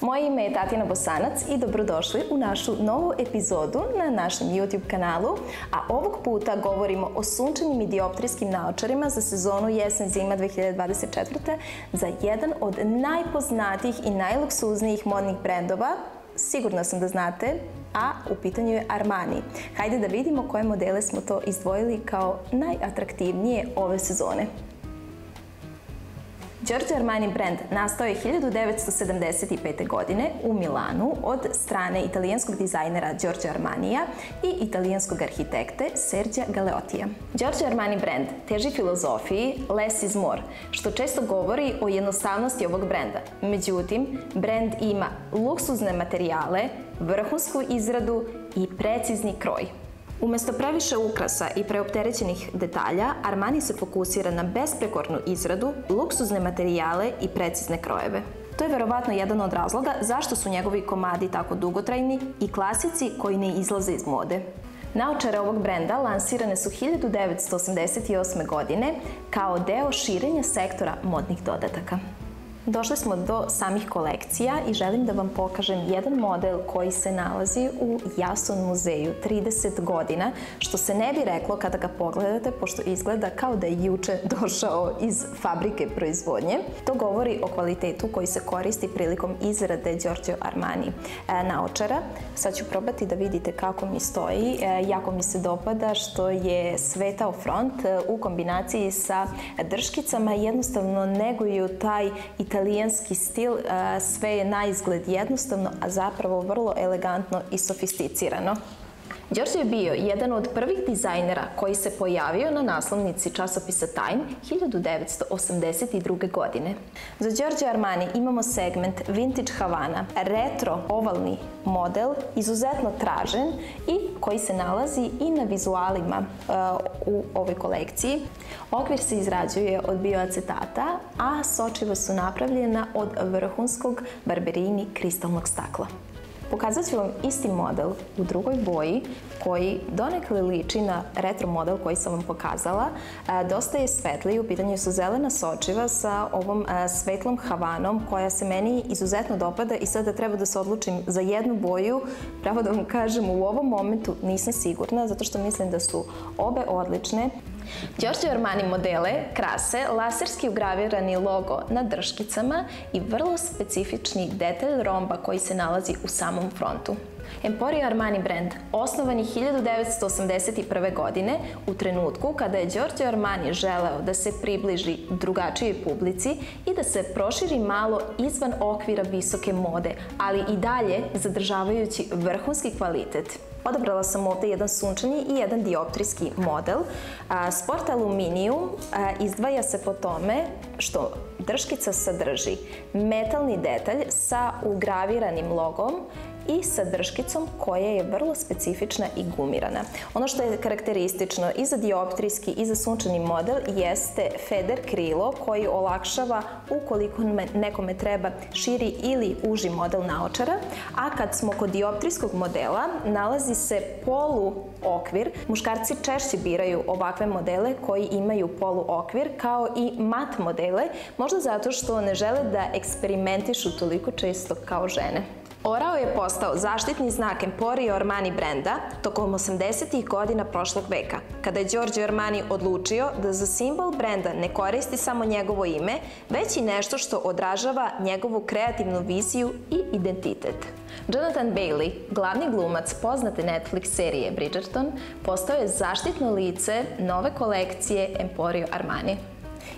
Moje ime je Tatjana Bosanac i dobrodošli u našu novu epizodu na našem YouTube kanalu, a ovog puta govorimo o sunčanim i dioptrijskim naočarima za sezonu jesen-zima 2024. za jedan od najpoznatijih i najluksuznijih modnih brendova, sigurna sam da znate, a u pitanju je Armani. Hajde da vidimo koje modele smo to izdvojili kao najatraktivnije ove sezone. Giorgio Armani brand nastao je 1975. godine u Milanu od strane italijanskog dizajnera Giorgio Armanija i italijanskog arhitekte Sergio Galeottija. Giorgio Armani brand teži filozofiji less is more, što često govori o jednostavnosti ovog brenda. Međutim, brend ima luksuzne materijale, vrhunsku izradu i precizni kroj. Umesto previše ukrasa i preopterećenih detalja, Armani se fokusira na besprekornu izradu, luksuzne materijale i precizne krojeve. To je verovatno jedan od razloga zašto su njegovi komadi tako dugotrajni i klasici koji ne izlaze iz mode. Naočare ovog brenda lansirane su 1988. godine kao deo širenja sektora modnih dodataka. Došli smo do samih kolekcija i želim da vam pokažem jedan model koji se nalazi u Jason muzeju 30 godina, što se ne bi reklo kada ga pogledate, pošto izgleda kao da je juče došao iz fabrike proizvodnje. To govori o kvalitetu koji se koristi prilikom izrade Giorgio Armani naočara. Sad ću probati da vidite kako mi stoji. Jako mi se dopada što je svetao front u kombinaciji sa drškicama, jednostavno neguju taj italijanski stil, sve je na izgled jednostavno, a zapravo vrlo elegantno i sofisticirano. Giorgio je bio jedan od prvih dizajnera koji se pojavio na naslovnici časopisa Time 1982. godine. Za Giorgio Armani imamo segment Vintage Havana, retro ovalni model, izuzetno tražen i koji se nalazi i na vizualima u ovoj kolekciji. Okvir se izrađuje od bioacetata, a sočiva su napravljena od vrhunskog Barberini kristalnog stakla. Pokazat ću vam isti model u drugoj boji koji donekle liči na retro model koji sam vam pokazala. Dosta je svetliji, u pitanju su zelena sočiva sa ovom svetlom havanom koja se meni izuzetno dopada i sada treba da se odlučim za jednu boju. Pravo da vam kažem, u ovom momentu nisam sigurna zato što mislim da su obe odlične. Giorgio Armani modele krase laserski ugravirani logo na drškicama i vrlo specifični detalj romba koji se nalazi u samom frontu. Emporio Armani brand osnovan je 1981. godine u trenutku kada je Giorgio Armani želeo da se približi drugačijoj publici i da se proširi malo izvan okvira visoke mode, ali i dalje zadržavajući vrhunski kvalitet. Odabrala sam ovdje jedan sunčani i jedan dioptrijski model. Sport Aluminijum izdvaja se po tome što drškica sadrži metalni detalj sa ugraviranim logom i sa drškicom koja je vrlo specifična i gumirana. Ono što je karakteristično i za dioptrijski i za sunčani model jeste feder krilo koji olakšava ukoliko nekome treba širi ili uži model naočara, a kad smo kod dioptrijskog modela nalazi se polu okvir. Muškarci češće biraju ovakve modele koji imaju polu okvir kao i mat modele, možda zato što ne žele da eksperimentišu toliko često kao žene. Orao je postao zaštitni znak Emporio Armani brenda tokom 80. godina prošlog veka, kada je Giorgio Armani odlučio da za simbol brenda ne koristi samo njegovo ime, već i nešto što odražava njegovu kreativnu viziju i identitet. Jonathan Bailey, glavni glumac poznate Netflix serije Bridgerton, postao je zaštitno lice nove kolekcije Emporio Armani.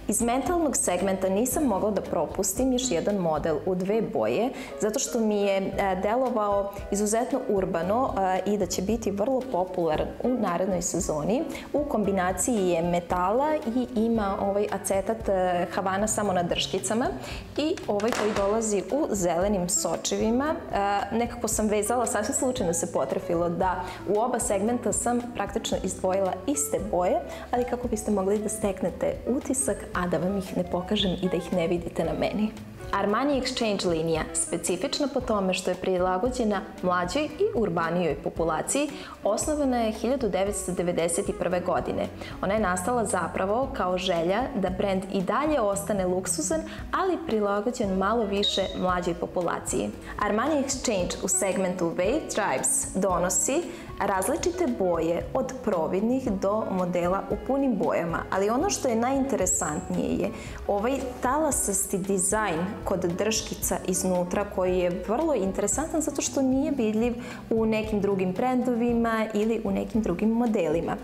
Iz mentalnog segmenta nisam mogla da propustim još jedan model u dve boje, zato što mi je delovao izuzetno urbano i da će biti vrlo popularan u narednoj sezoni. U kombinaciji je metala i ima ovaj acetat Havana samo na drškicama i ovaj koji dolazi u zelenim sočivima. Nekako sam vezala, sasvim slučajno se potrefilo da u oba segmenta sam praktično izdvojila iste boje, ali kako biste mogli da steknete utisak, a da vam ih ne pokažem i da ih ne vidite na meni. Armani Exchange linija, specifična po tome što je prilagođena mlađoj i urbanijoj populaciji, osnovana je 1991. godine. Ona je nastala zapravo kao želja da brend i dalje ostane luksuzan, ali prilagođen malo više mlađoj populaciji. Armani Exchange u segmentu Wave Drives donosi različite boje od providnih do modela u punim bojama, ali ono što je najinteresantnije je ovaj talasasti dizajn kod drškica iznutra koji je vrlo interesantan zato što nije vidljiv u nekim drugim brendovima ili u nekim drugim modelima.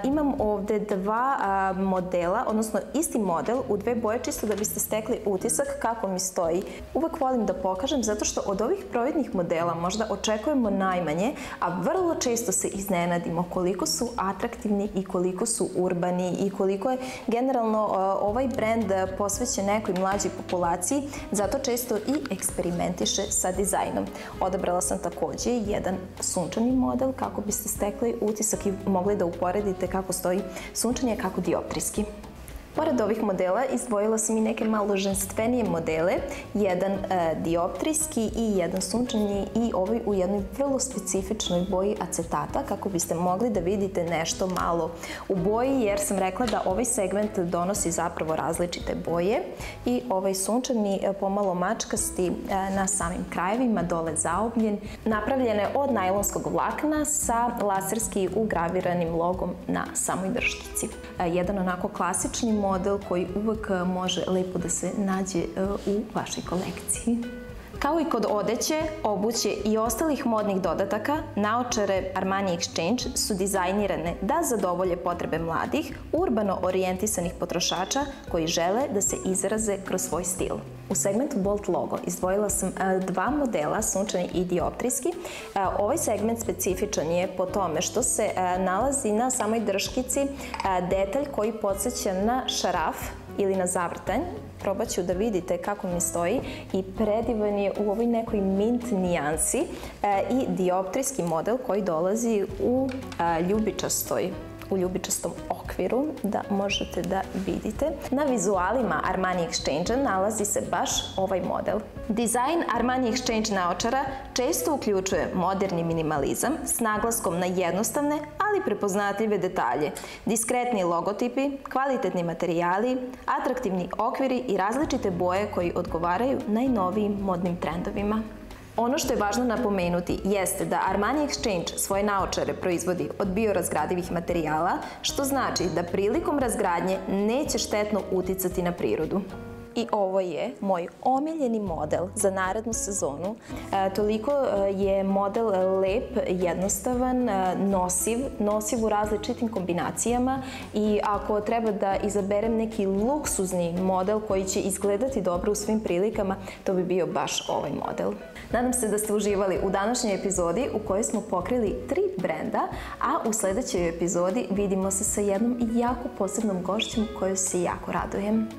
Imam ovde dva modela, odnosno isti model u dve boje čisto da biste stekli utisak kako mi stoji. Uvek volim da pokažem zato što od ovih providnih modela možda očekujemo najmanje, a vrlo često se iznenadimo koliko su atraktivni i koliko su urbani i koliko je generalno ovaj brend posvećen nekoj mlađoj populaciji, zato često i eksperimentiše sa dizajnom. Odabrala sam takođe jedan sunčani model kako biste stekli utisak i mogli da uporedite kako stoji sunčanje, a kako dioptrijski. Pored ovih modela izdvojila sam i neke malo ženstvenije modele, jedan dioptrijski i jedan sunčani i ovaj u jednoj vrlo specifičnoj boji acetata kako biste mogli da vidite nešto malo u boji jer sam rekla da ovaj segment donosi zapravo različite boje i ovaj sunčani pomalo mačkasti na samim krajevima, dole zaobljen, napravljen je od najlonskog vlakna sa laserski ugraviranim logom na samoj drškici. Jedan onako klasični model koji uvek može lepo da se nađe u vašoj kolekciji. Kao i kod odeće, obuće i ostalih modnih dodataka, naočare Armani Exchange su dizajnirane da zadovolje potrebe mladih, urbano orijentisanih potrošača koji žele da se izraze kroz svoj stil. U segmentu Bolt logo izdvojila sam dva modela, sunčani i dioptrijski. Ovaj segment specifičan je po tome što se nalazi na samoj drškici detalj koji podsjeća na šaraf ili na zavrtanj. Probat ću da vidite kako mi stoji i predivan je u ovoj nekoj mint nijansi i dioptrijski model koji dolazi u ljubičastom okviru, da možete da vidite. Na vizualima Armani Exchange nalazi se baš ovaj model. Dizajn Armani Exchange naočara često uključuje moderni minimalizam s naglaskom na jednostavne, ali prepoznatljive detalje, diskretni logotipi, kvalitetni materijali, atraktivni okviri i različite boje koji odgovaraju najnovijim modnim trendovima. Ono što je važno napomenuti jeste da Armani Exchange svoje naočare proizvodi od biorazgradivih materijala, što znači da prilikom razgradnje neće štetno uticati na prirodu. I ovo je moj omiljeni model za narednu sezonu. Toliko je model lep, jednostavan, nosiv u različitim kombinacijama i ako treba da izaberem neki luksuzni model koji će izgledati dobro u svim prilikama, to bi bio baš ovaj model. Nadam se da ste uživali u današnjoj epizodi u kojoj smo pokrili 3 brenda, a u sledećoj epizodi vidimo se sa jednom jako posebnom gošćom kojoj se jako radujem.